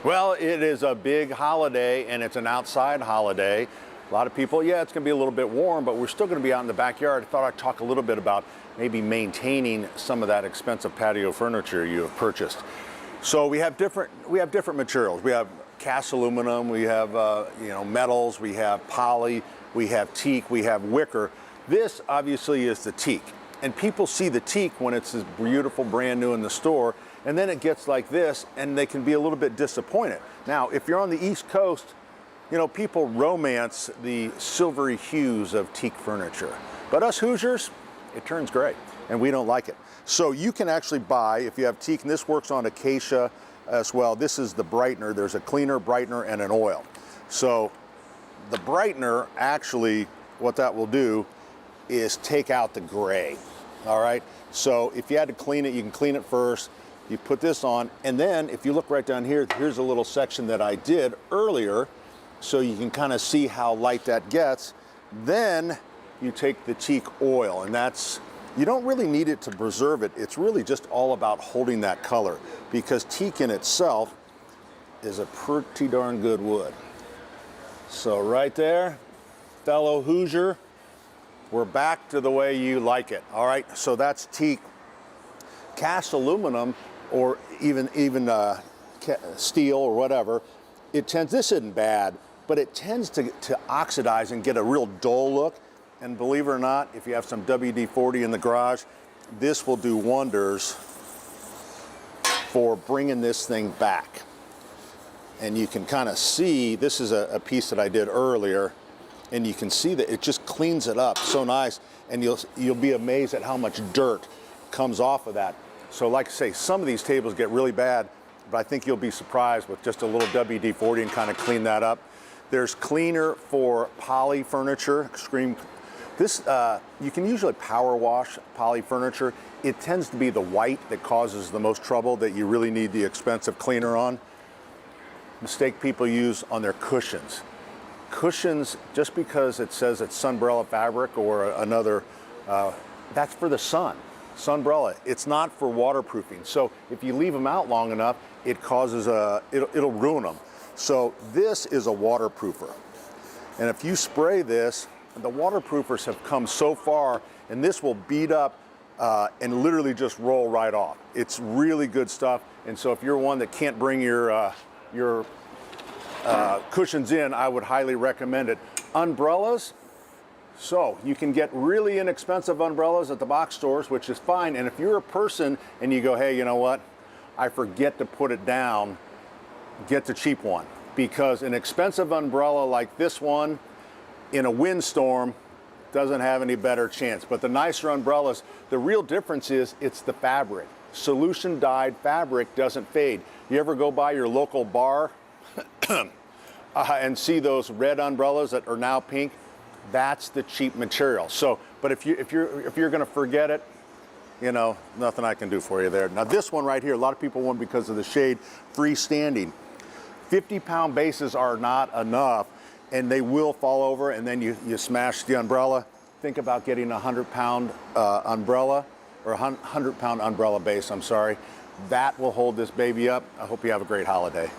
Well, it is a big holiday and it's an outside holiday. A lot of people, yeah, it's going to be a little bit warm, but we're still going to be out in the backyard. I thought I'd talk a little bit about maybe maintaining some of that expensive patio furniture you have purchased. So we have different materials. We have cast aluminum, we have metals, we have poly, we have teak, we have wicker. This obviously is the teak. And people see the teak when it's beautiful, brand new in the store, and then it gets like this, and they can be a little bit disappointed. Now, if you're on the East Coast, you know, people romance the silvery hues of teak furniture. But us Hoosiers, it turns gray, and we don't like it. So you can actually buy, if you have teak, and this works on acacia as well, this is the brightener. There's a cleaner, brightener, and an oil. So the brightener, actually, what that will do is take out the gray, all right? So if you had to clean it, you can clean it first. You put this on, and then if you look right down here, here's a little section that I did earlier, so you can kind of see how light that gets. Then you take the teak oil, and that's, you don't really need it to preserve it. It's really just all about holding that color, because teak in itself is a pretty darn good wood. So right there, fellow Hoosier, we're back to the way you like it. All right, so that's teak. Cast aluminum, or even steel or whatever, it tends, this isn't bad, but it tends to oxidize and get a real dull look. And believe it or not, if you have some WD-40 in the garage, this will do wonders for bringing this thing back. And you can kind of see, this is a piece that I did earlier, and you can see that it just cleans it up so nice, and you'll be amazed at how much dirt comes off of that. So like I say, some of these tables get really bad, but I think you'll be surprised with just a little WD-40 and kind of clean that up. There's cleaner for poly furniture, extreme. This, you can usually power wash poly furniture. It tends to be the white that causes the most trouble, that you really need the expensive cleaner on. Mistake people use on their cushions. Cushions, just because it says it's sunbrella fabric or another, that's for the sun. Sunbrella, it's not for waterproofing. So if you leave them out long enough, it causes it'll ruin them. So this is a waterproofer. And if you spray this, the waterproofers have come so far, and this will bead up and literally just roll right off. It's really good stuff. And so if you're one that can't bring your cushions in, I would highly recommend it. Umbrellas, so you can get really inexpensive umbrellas at the box stores, which is fine. And if you're a person and you go, hey, you know what? I forget to put it down, get the cheap one. Because an expensive umbrella like this one in a windstorm doesn't have any better chance. But the nicer umbrellas, the real difference is it's the fabric. Solution dyed fabric doesn't fade. You ever go by your local bar and see those red umbrellas that are now pink? That's the cheap material. So, but if you're going to forget it, you know, nothing I can do for you there. Now this one right here, a lot of people want, because of the shade, freestanding. 50-pound bases are not enough, and they will fall over, and then you smash the umbrella. Think about getting a 100-pound umbrella, or a 100-pound umbrella base, I'm sorry. That will hold this baby up. I hope you have a great holiday.